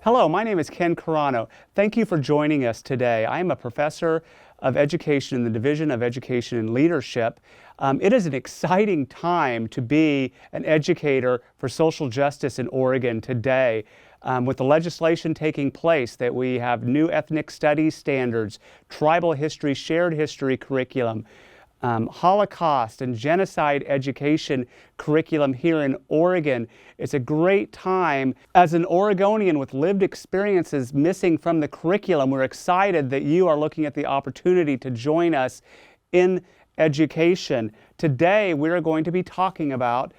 Hello, my name is Ken Carano. Thank you for joining us today. I am a professor of education in the Division of Education and Leadership. It is an exciting time to be an educator for social justice in Oregon today. With the legislation taking place that we have new ethnic studies standards, tribal history, shared history curriculum, Holocaust and genocide education curriculum here in Oregon. It's a great time. As an Oregonian with lived experiences missing from the curriculum, we're excited that you are looking at the opportunity to join us in education. Today, we're going to be talking about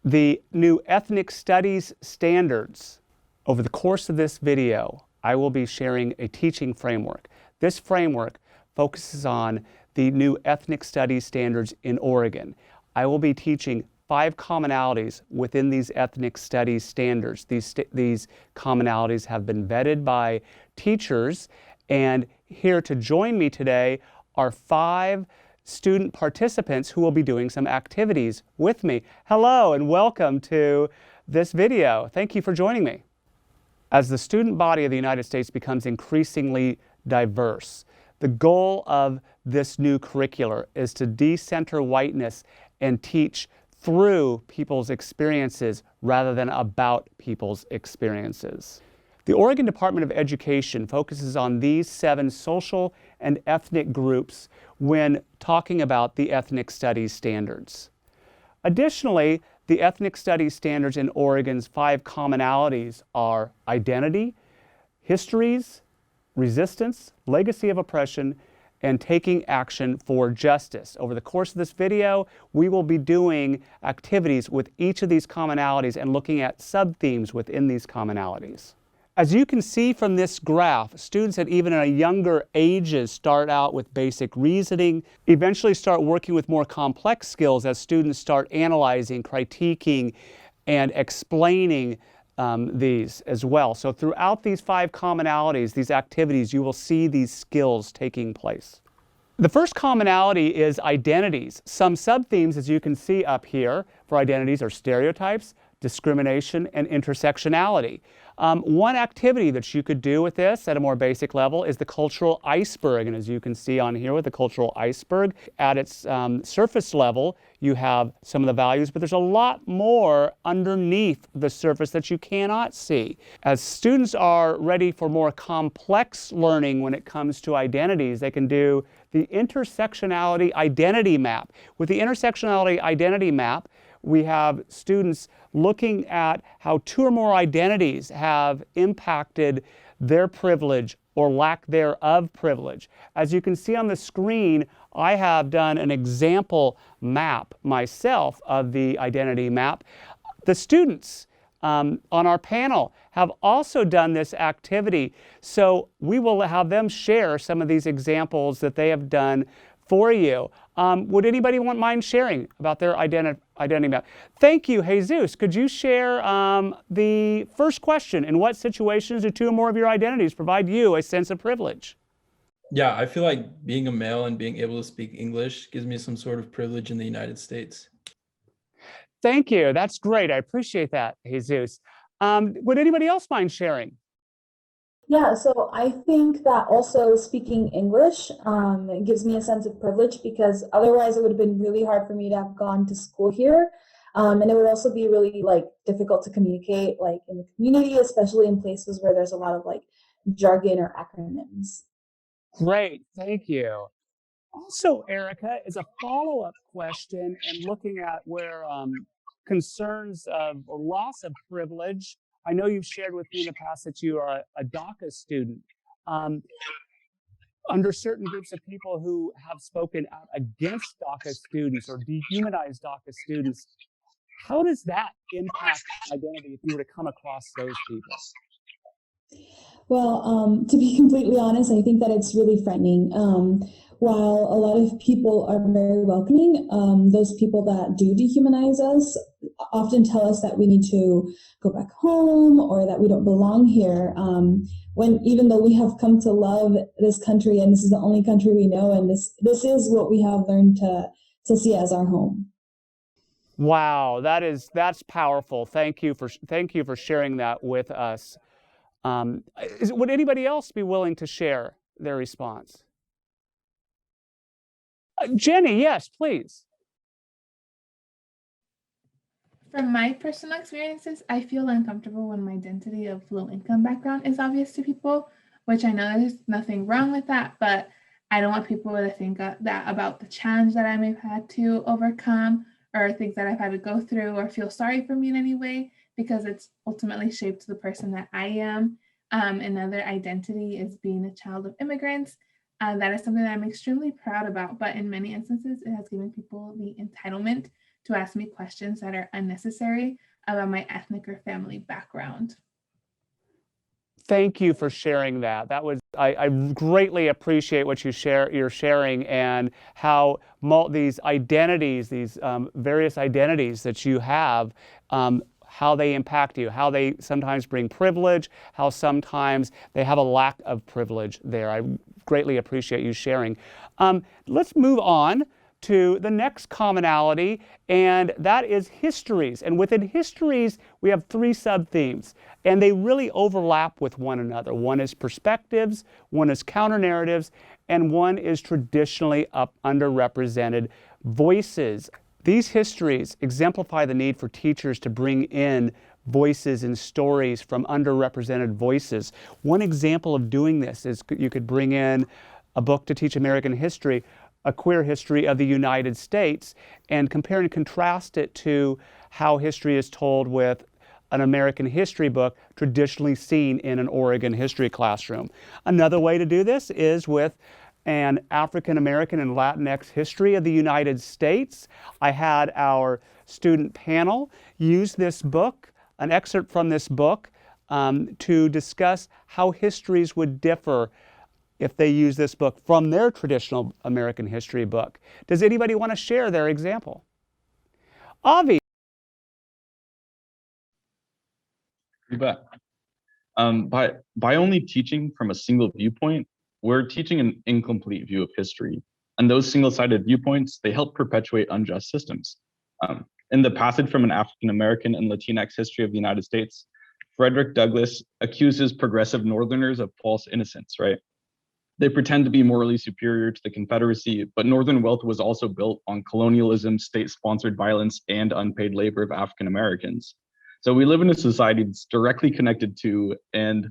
the new ethnic studies standards. Over the course of this video, I will be sharing a teaching framework. This framework focuses on the new ethnic studies standards in Oregon. I will be teaching 5 commonalities within these ethnic studies standards. These commonalities have been vetted by teachers, and here to join me today are 5 student participants who will be doing some activities with me. Hello and welcome to this video. Thank you for joining me. As the student body of the United States becomes increasingly diverse, the goal of this new curriculum is to decenter whiteness and teach through people's experiences rather than about people's experiences. The Oregon Department of Education focuses on these 7 social and ethnic groups when talking about the ethnic studies standards. Additionally, the ethnic studies standards in Oregon's 5 commonalities are identity, histories, resistance, legacy of oppression, and taking action for justice. Over the course of this video, we will be doing activities with each of these commonalities and looking at sub-themes within these commonalities. As you can see from this graph, students at even younger ages start out with basic reasoning, eventually start working with more complex skills as students start analyzing, critiquing, and explaining these as well. So throughout these 5 commonalities, these activities, you will see these skills taking place. The first commonality is identities. Some sub-themes, as you can see up here, for identities are stereotypes, discrimination, and intersectionality. One activity that you could do with this at a more basic level is the cultural iceberg. And as you can see on here with the cultural iceberg, at its surface level, you have some of the values, but there's a lot more underneath the surface that you cannot see. As students are ready for more complex learning when it comes to identities, they can do the intersectionality identity map. With the intersectionality identity map, we have students looking at how 2 or more identities have impacted their privilege or lack thereof privilege. As you can see on the screen, I have done an example map myself of the identity map. The students on our panel have also done this activity, so we will have them share some of these examples that they have done for you. Would anybody mind sharing about their identity map? Thank you, Jesus. Could you share the first question? In what situations do 2 or more of your identities provide you a sense of privilege? Yeah, I feel like being a male and being able to speak English gives me some sort of privilege in the United States. Thank you. That's great. I appreciate that, Jesus. Would anybody else mind sharing? Yeah, so I think that also speaking English gives me a sense of privilege because otherwise it would have been really hard for me to have gone to school here. And it would also be really difficult to communicate in the community, especially in places where there's a lot of jargon or acronyms. Great, thank you. Also, Erica, is a follow-up question and looking at where concerns of or loss of privilege. I know you've shared with me in the past that you are a DACA student. Under certain groups of people who have spoken out against DACA students or dehumanized DACA students, how does that impact identity if you were to come across those people? Well, to be completely honest, I think that it's really frightening. While a lot of people are very welcoming, those people that do dehumanize us often tell us that we need to go back home or that we don't belong here. When even though we have come to love this country and this is the only country we know, and this is what we have learned to see as our home. Wow, that's powerful. Thank you for sharing that with us. Would anybody else be willing to share their response? Jenny, yes, please. From my personal experiences, I feel uncomfortable when my identity of low income background is obvious to people, which I know there's nothing wrong with that, but I don't want people to think that about the challenge that I may have had to overcome or things that I've had to go through or feel sorry for me in any way because it's ultimately shaped the person that I am. Another identity is being a child of immigrants. That is something that I'm extremely proud about, but in many instances, it has given people the entitlement to ask me questions that are unnecessary about my ethnic or family background. Thank you for sharing that. I greatly appreciate what you're sharing and how these identities, these various identities that you have, how they impact you, how they sometimes bring privilege, how sometimes they have a lack of privilege there. I greatly appreciate you sharing. Let's move on to the next commonality, and that is histories. And within histories, we have three sub-themes, and they really overlap with one another. One is perspectives, one is counter-narratives, and one is traditionally underrepresented voices. These histories exemplify the need for teachers to bring in voices and stories from underrepresented voices. One example of doing this is you could bring in a book to teach American history, a queer history of the United States, and compare and contrast it to how history is told with an American history book traditionally seen in an Oregon history classroom. Another way to do this is with an African American and Latinx history of the United States. I had our student panel use this book, an excerpt from this book, to discuss how histories would differ if they use this book from their traditional American history book. Does anybody want to share their example? Avi. You bet. By only teaching from a single viewpoint, we're teaching an incomplete view of history. And those single-sided viewpoints, they help perpetuate unjust systems. In the passage from an African American and Latinx history of the United States, Frederick Douglass accuses progressive Northerners of false innocence, right? They pretend to be morally superior to the Confederacy, but Northern wealth was also built on colonialism, state-sponsored violence, and unpaid labor of African Americans. So we live in a society that's directly connected to and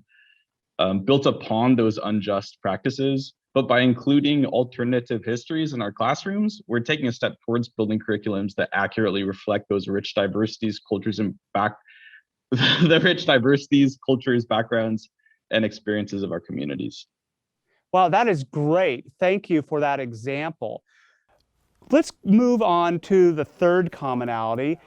built upon those unjust practices. But by including alternative histories in our classrooms, we're taking a step towards building curriculums that accurately reflect those rich diversities, cultures, and the rich diversities, cultures, backgrounds, and experiences of our communities. Wow, that is great. Thank you for that example. Let's move on to the third commonality,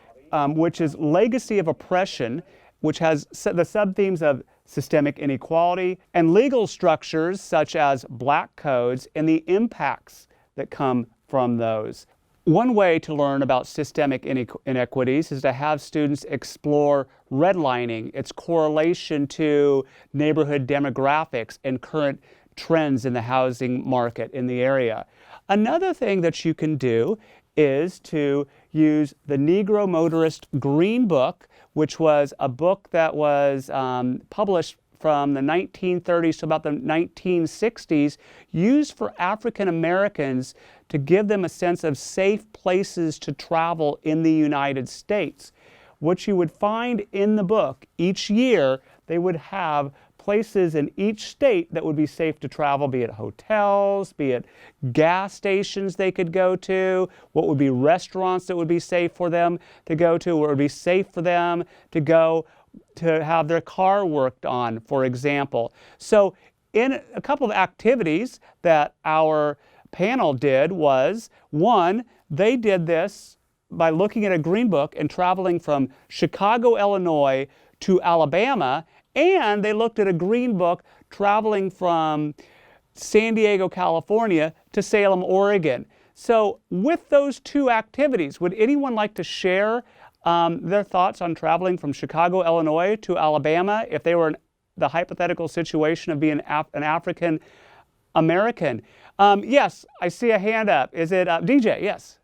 which is legacy of oppression, which has the sub-themes of systemic inequality and legal structures such as black codes and the impacts that come from those. One way to learn about systemic inequities is to have students explore redlining, its correlation to neighborhood demographics and current trends in the housing market in the area. Another thing that you can do is to use the Negro Motorist Green Book, which was a book that was published from the 1930s to about the 1960s, used for African Americans to give them a sense of safe places to travel in the United States. What you would find in the book, each year they would have places in each state that would be safe to travel, be it hotels, be it gas stations they could go to, what would be restaurants that would be safe for them to go to, where it would be safe for them to go to have their car worked on, for example. So in a couple of activities that our panel did was, one, they did this by looking at a green book and traveling from Chicago, Illinois to Alabama, and they looked at a green book traveling from San Diego, California to Salem, Oregon. So with those two activities, would anyone like to share their thoughts on traveling from Chicago, Illinois to Alabama if they were in the hypothetical situation of being an African American? Yes, I see a hand up. Is it DJ? Yes.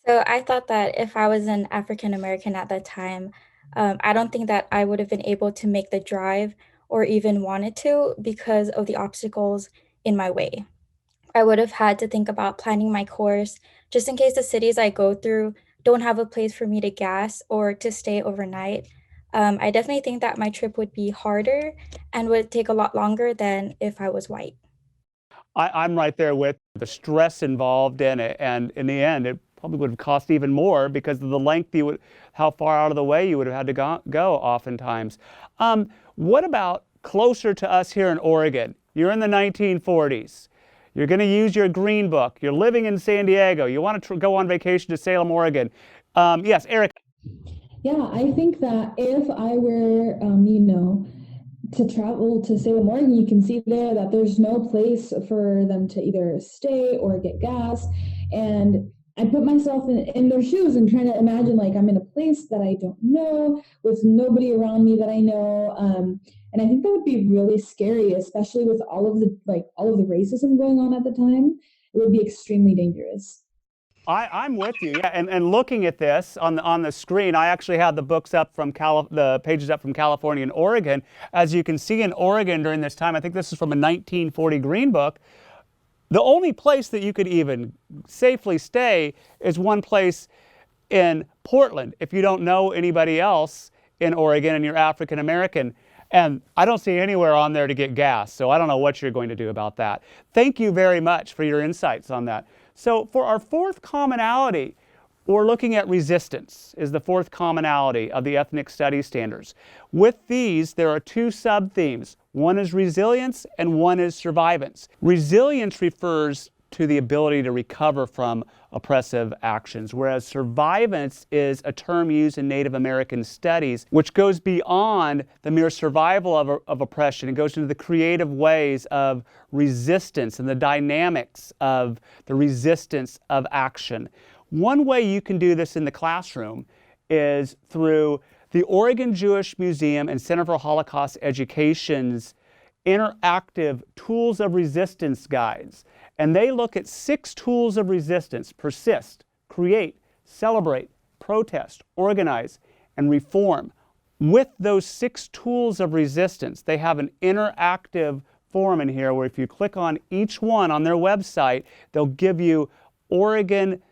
So I thought that if I was an African American at that time, I don't think that I would have been able to make the drive or even wanted to because of the obstacles in my way. I would have had to think about planning my course just in case the cities I go through don't have a place for me to gas or to stay overnight. I definitely think that my trip would be harder and would take a lot longer than if I was white. I'm right there with the stress involved in it, and in the end, it probably would have cost even more because of the length how far out of the way you would have had to go oftentimes. What about closer to us here in Oregon? You're in the 1940s. You're going to use your green book. You're living in San Diego. You want to go on vacation to Salem, Oregon. Yes, Eric. Yeah, I think that if I were, to travel to Salem, Oregon, you can see there that there's no place for them to either stay or get gas. And I put myself in their shoes and trying to imagine like I'm in a place that I don't know with nobody around me that I know. And I think that would be really scary, especially with all of the racism going on at the time. It would be extremely dangerous. I'm with you, yeah. And looking at this on the screen, I actually have the books up from the pages up from California and Oregon. As you can see in Oregon during this time, I think this is from a 1940 Green Book. The only place that you could even safely stay is one place in Portland if you don't know anybody else in Oregon and you're African American. And I don't see anywhere on there to get gas, so I don't know what you're going to do about that. Thank you very much for your insights on that. So for our fourth commonality, we're looking at resistance is the fourth commonality of the ethnic studies standards. With these, there are two sub-themes. One is resilience and one is survivance. Resilience refers to the ability to recover from oppressive actions, whereas survivance is a term used in Native American studies, which goes beyond the mere survival of oppression. It goes into the creative ways of resistance and the dynamics of the resistance of action. One way you can do this in the classroom is through the Oregon Jewish Museum and Center for Holocaust Education's interactive Tools of Resistance guides. And they look at 6 tools of resistance: persist, create, celebrate, protest, organize, and reform. With those 6 tools of resistance, they have an interactive forum in here where if you click on each one on their website, they'll give you Oregon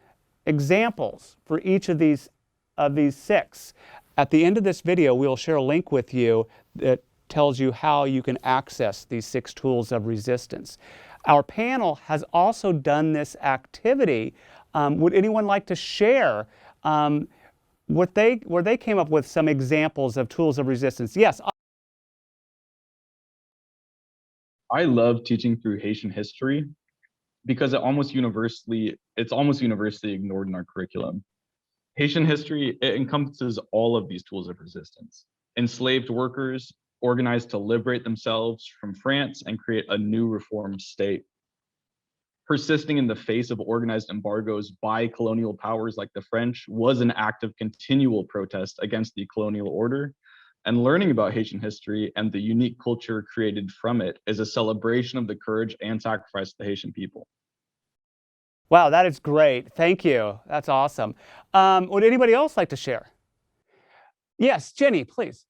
examples for each of these 6. At the end of this video, we'll share a link with you that tells you how you can access these 6 tools of resistance. Our panel has also done this activity. Would anyone like to share where they came up with some examples of tools of resistance? Yes. I love teaching through Haitian history because it's almost universally ignored in our curriculum. Haitian history, it encompasses all of these tools of resistance. Enslaved workers organized to liberate themselves from France and create a new reformed state. Persisting in the face of organized embargoes by colonial powers like the French was an act of continual protest against the colonial order. And learning about Haitian history and the unique culture created from it is a celebration of the courage and sacrifice of the Haitian people. Wow, that is great. Thank you. That's awesome. Would anybody else like to share? Yes, Jenny, please.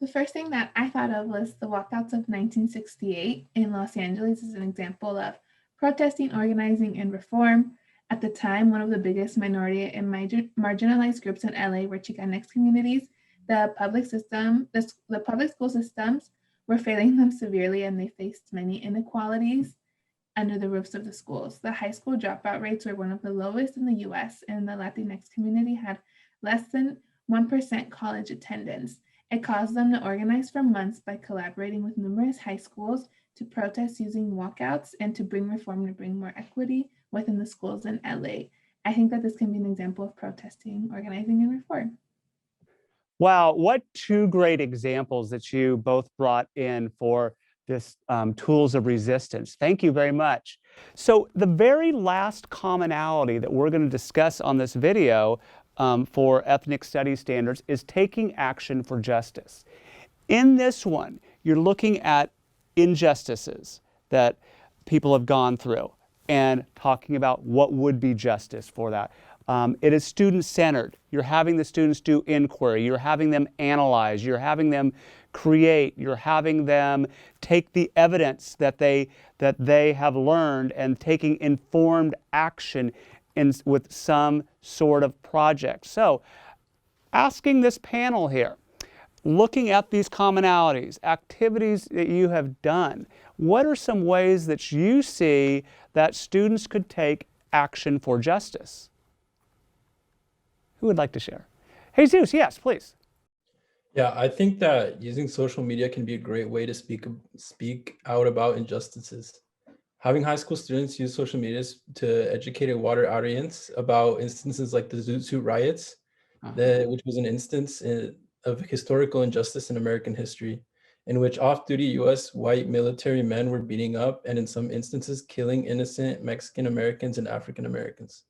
The first thing that I thought of was the walkouts of 1968 in Los Angeles as an example of protesting, organizing, and reform. At the time, one of the biggest minority and marginalized groups in LA were Chicanx communities. The public school systems were failing them severely, and they faced many inequalities under the roofs of the schools. The high school dropout rates were one of the lowest in the US, and the Latinx community had less than 1% college attendance. It caused them to organize for months by collaborating with numerous high schools to protest using walkouts and to bring reform to bring more equity within the schools in LA. I think that this can be an example of protesting, organizing, and reform. Wow, what 2 great examples that you both brought in for this tools of resistance. Thank you very much. So the very last commonality that we're going to discuss on this video for ethnic studies standards is taking action for justice. In this one, you're looking at injustices that people have gone through and talking about what would be justice for that. It is student-centered. You're having the students do inquiry. You're having them analyze. You're having them create. You're having them take the evidence that they have learned and taking informed action with some sort of project. So, asking this panel here, looking at these commonalities, activities that you have done, what are some ways that you see that students could take action for justice? Who would like to share? Jesus, yes, please. Yeah, I think that using social media can be a great way to speak out about injustices. Having high school students use social media to educate a wider audience about instances like the Zoot Suit riots, which was an instance of historical injustice in American history, in which off-duty U.S. white military men were beating up and in some instances killing innocent Mexican Americans and African Americans.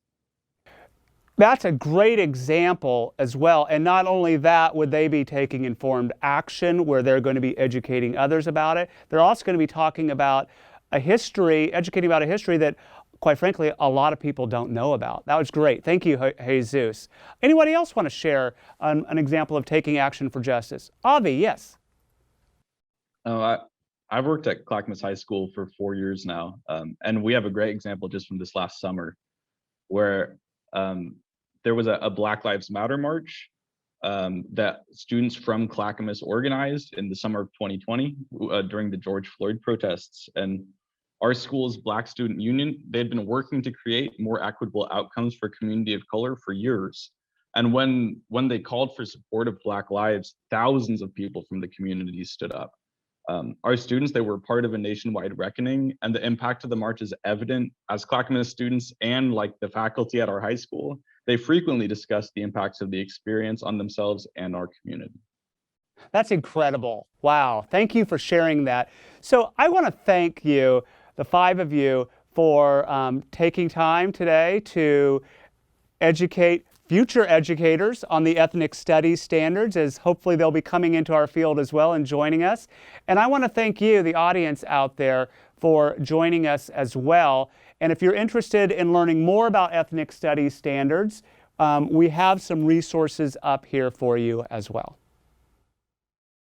That's a great example as well. And not only that, would they be taking informed action where they're going to be educating others about it, they're also going to be talking about a history, educating about a history that, quite frankly, a lot of people don't know about. That was great. Thank you, Jesus. Anybody else want to share an example of taking action for justice? Avi, yes. I've worked at Clackamas High School for 4 years now, and we have a great example just from this last summer where there was a Black Lives Matter march that students from Clackamas organized in the summer of 2020 during the George Floyd protests. And our school's Black Student Union, they'd been working to create more equitable outcomes for community of color for years. And when they called for support of Black lives, thousands of people from the community stood up. Our students, they were part of a nationwide reckoning, and the impact of the march is evident as Clackamas students and like the faculty at our high school, they frequently discuss the impacts of the experience on themselves and our community. That's incredible. Wow. Thank you for sharing that. So I want to thank you, the five of you, for taking time today to educate future educators on the ethnic studies standards, as hopefully they'll be coming into our field as well and joining us. And I want to thank you, the audience out there, for joining us as well. And if you're interested in learning more about ethnic studies standards, we have some resources up here for you as well.